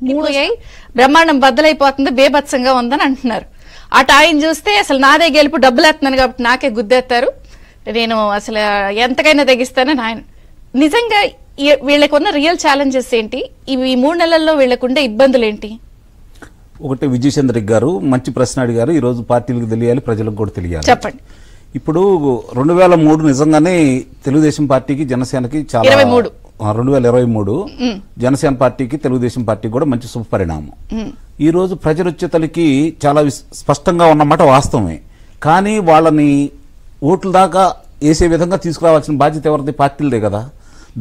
మూడయ్యాయి, బ్రహ్మాండం బద్దలైపోతుంది, బేభత్సంగా ఉందని అంటున్నారు. అటు ఆయన చూస్తే అసలు నాదే గెలుపు, డబ్బులు ఎత్తున్నాను కాబట్టి నాకే గుద్దేస్తారు, నేను అసలు ఎంతకైనా తెగిస్తానని ఆయన. నిజంగా వీళ్ళకు ఉన్న రియల్ ఛాలెంజెస్ ఏంటి? ఈ 3 నెలల్లో వీళ్ళకుండే ఇబ్బందులు ఏంటి? ఒకటి విజయచంద్ర గారు మంచి ప్రశ్న అడిగారు. ఈ రోజు పార్టీలకు తెలియాలి, ప్రజలకు కూడా తెలియాలి. చెప్పండి. ఇప్పుడు 2003 నిజంగానే తెలుగుదేశం పార్టీకి జనసేనకి చాలా 2023 జనసేన పార్టీకి తెలుగుదేశం పార్టీకి కూడా మంచి శుభపరిణామం. ఈ రోజు ప్రజలొచ్చేతలకి చాలా స్పష్టంగా ఉన్నమాట వాస్తవమే. కానీ వాళ్ళని ఓట్ల దాకా వేసే విధంగా తీసుకురావాల్సిన బాధ్యత ఎవరిది? పార్టీలదే కదా.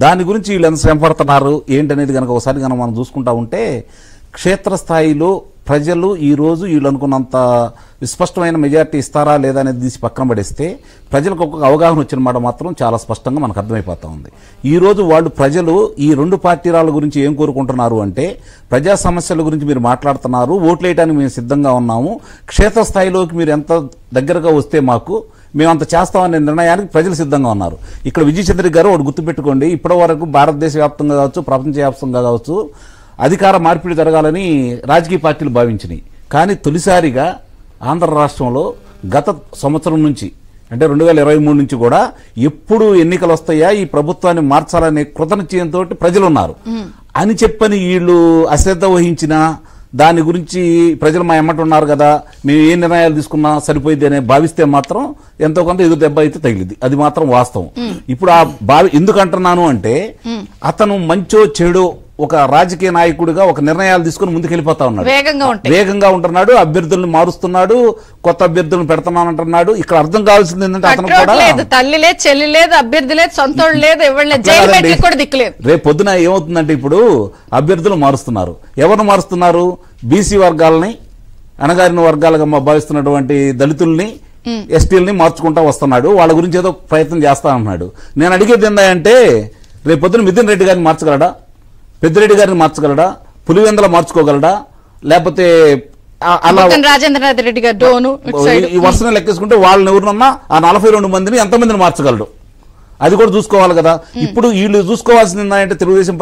దాని గురించి వీళ్ళు ఎంత శ్రమ పడుతున్నారు ఏంటనేది కనుక ఒకసారి కనుక మనం చూసుకుంటా ఉంటే క్షేత్రస్థాయిలో ప్రజలు ఈ రోజు వీళ్ళు అనుకున్నంత విస్పష్టమైన మెజార్టీ ఇస్తారా లేదా అనేది తీసి పక్కన పడేస్తే ప్రజలకు ఒక అవగాహన వచ్చిన మాట మాత్రం చాలా స్పష్టంగా మనకు అర్థమైపోతా ఉంది. ఈ రోజు వాళ్ళు ప్రజలు ఈ 2 పార్టీల గురించి ఏం కోరుకుంటున్నారు అంటే, ప్రజా సమస్యల గురించి మీరు మాట్లాడుతున్నారు, ఓట్లు వేయడానికి మేము సిద్ధంగా ఉన్నాము, క్షేత్రస్థాయిలోకి మీరు ఎంత దగ్గరగా వస్తే మాకు మేమంత చేస్తామనే నిర్ణయానికి ప్రజలు సిద్ధంగా ఉన్నారు. ఇక్కడ విజయచంద్ర గారు ఒకటి గుర్తుపెట్టుకోండి, ఇప్పటి వరకు భారతదేశ వ్యాప్తంగా కావచ్చు, ప్రపంచవ్యాప్తంగా కావచ్చు, అధికార మార్పిడి జరగాలని రాజకీయ పార్టీలు భావించినాయి. కానీ తొలిసారిగా ఆంధ్ర రాష్ట్రంలో గత సంవత్సరం నుంచి అంటే 2023 నుంచి కూడా ఎప్పుడు ఎన్నికలు వస్తాయా, ఈ ప్రభుత్వాన్ని మార్చాలనే కృతనిశ్చయంతో ప్రజలున్నారు అని చెప్పని వీళ్ళు అశ్రద్ధ వహించినా దాని గురించి ప్రజలు మా ఎమ్మట ఉన్నారు కదా, మేము ఏ నిర్ణయాలు తీసుకున్నా సరిపోయింది అనే భావిస్తే మాత్రం ఎంతో కొంత ఎదురు దెబ్బ అయితే తగిలింది. అది మాత్రం వాస్తవం. ఇప్పుడు ఆ ఎందుకు అంటున్నాను అంటే, అతను మంచో చెడో ఒక రాజకీయ నాయకుడిగా ఒక నిర్ణయాలు తీసుకుని ముందుకెళ్ళిపోతా ఉన్నాడు, వేగంగా ఉంటున్నాడు, అభ్యర్థులను మారుస్తున్నాడు, కొత్త అభ్యర్థులను పెడతానంటున్నాడు. ఇక్కడ అర్థం కావాల్సింది ఏంటంటే అతను కూడా తల్లి లేదు, చెల్లి లేదు, అభ్యర్థి లేదు, సొంత లేదు, రేపు పొద్దున ఏమవుతుందంటే ఇప్పుడు అభ్యర్థులు మారుస్తున్నారు. ఎవరు మారుస్తున్నారు? బీసీ వర్గాలని, అణగారిన వర్గాలుగా భావిస్తున్నటువంటి దళితుల్ని, ఎస్టీలని మార్చుకుంటా వస్తున్నాడు. వాళ్ళ గురించి ఏదో ప్రయత్నం చేస్తా అన్నాడు. నేను అడిగేది ఏంటంటే, రేపు పొద్దున మిథున్ రెడ్డి గారిని మార్చగలడా? పెద్దిరెడ్డి గారిని మార్చగలడా? పులివెందుల మార్చుకోగలడా? లేకపోతే అలా రాజేంద్రనాథ్ రెడ్డి గారు ఈ వర్షం లెక్కేసుకుంటే వాళ్ళని ఎవరినన్నా ఆ 42 మందిని ఎంతమందిని మార్చగలడు? అది కూడా చూసుకోవాలి కదా. ఇప్పుడు వీళ్ళు చూసుకోవాల్సింది ఏంటంటే, తెలుగుదేశం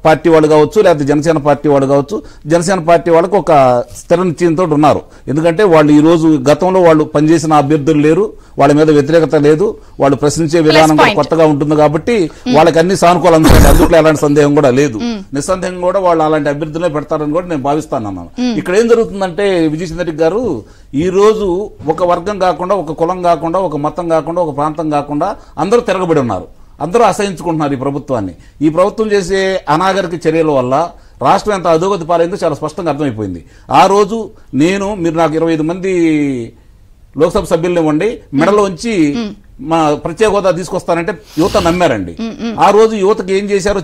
పార్టీ వాళ్ళు కావచ్చు, లేకపోతే జనసేన పార్టీ వాళ్ళు కావచ్చు, జనసేన పార్టీ వాళ్ళకు ఒక స్థిర నిశ్చయంతో ఉన్నారు. ఎందుకంటే వాళ్ళు ఈ రోజు గతంలో వాళ్ళు పనిచేసిన అభ్యర్థులు లేరు, వాళ్ళ మీద వ్యతిరేకత లేదు, వాళ్ళు ప్రశ్నించే విధానం కూడా కొత్తగా ఉంటుంది కాబట్టి వాళ్ళకి అన్ని సానుకూలం ఉంటాయి. అందులో ఎలాంటి సందేహం కూడా లేదు. నిస్సందేహంగా కూడా వాళ్ళు అలాంటి అభ్యర్థులే పెడతారని కూడా నేను భావిస్తాను. ఇక్కడ ఏం జరుగుతుందంటే, విజయచంద్ర గారు ఈ రోజు ఒక వర్గం కాకుండా, ఒక కులం కాకుండా, ఒక మతం కాకుండా, ఒక ప్రాంతం కాకుండా అందరూ తిరగబడి ఉన్నారు. అందరూ అసహించుకుంటున్నారు ఈ ప్రభుత్వాన్ని. ఈ ప్రభుత్వం చేసే అనాగరిక చర్యల వల్ల రాష్ట్రం ఎంత అధోగతి పాలైందో చాలా స్పష్టంగా అర్థమైపోయింది. ఆ రోజు మీరు నాకు 25 మంది లోక్సభ సభ్యులను ఇవ్వండి, మెడలో ఉంచి మా ప్రత్యేక హోదా తీసుకొస్తానంటే యువత నమ్మారండి. ఆ రోజు యువతకు ఏం చేశారో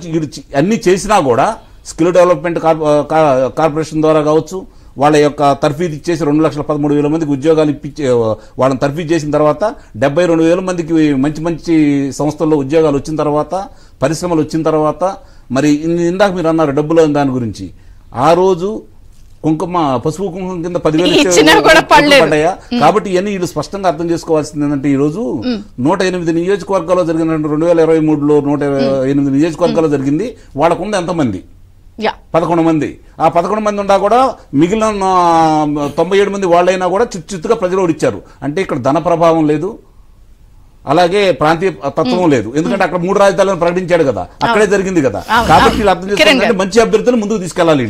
అన్ని చేసినా కూడా స్కిల్ డెవలప్మెంట్ కార్పొరేషన్ ద్వారా కావచ్చు, వాళ్ళ యొక్క తర్ఫీదు ఇచ్చేసి 2,13,000 మందికి ఉద్యోగాలు ఇప్పించే వాళ్ళని తర్ఫీదు చేసిన తర్వాత 72,000 మందికి మంచి మంచి సంస్థల్లో ఉద్యోగాలు వచ్చిన తర్వాత, పరిశ్రమలు వచ్చిన తర్వాత, మరి ఇందాక మీరు అన్నారు డబ్బులు దాని గురించి, ఆ రోజు పసుపు కుంకుమ కింద 10,000 పడ్డాయా? కాబట్టి ఇవన్నీ వీళ్ళు స్పష్టంగా అర్థం చేసుకోవాల్సింది ఏంటంటే, ఈ రోజు 108 నియోజకవర్గాల్లో జరిగిన 2023లో 108 నియోజకవర్గాల్లో జరిగింది. వాళ్ళకుండా ఎంతమంది? 11 మంది. ఆ 11 మంది ఉన్నా కూడా మిగిలిన 97 మంది వాళ్ళైనా కూడా చిత్తుగా ప్రజలు ఓడిచ్చారు. అంటే ఇక్కడ ధన ప్రభావం లేదు, అలాగే ప్రాంతీయ తత్వం లేదు. ఎందుకంటే అక్కడ 3 రాజధానులను ప్రకటించాడు కదా, అక్కడే జరిగింది కదా. కాబట్టి అర్థం చేసుకోవాలంటే మంచి అభ్యర్థులు ముందుకు తీసుకెళ్లాలి.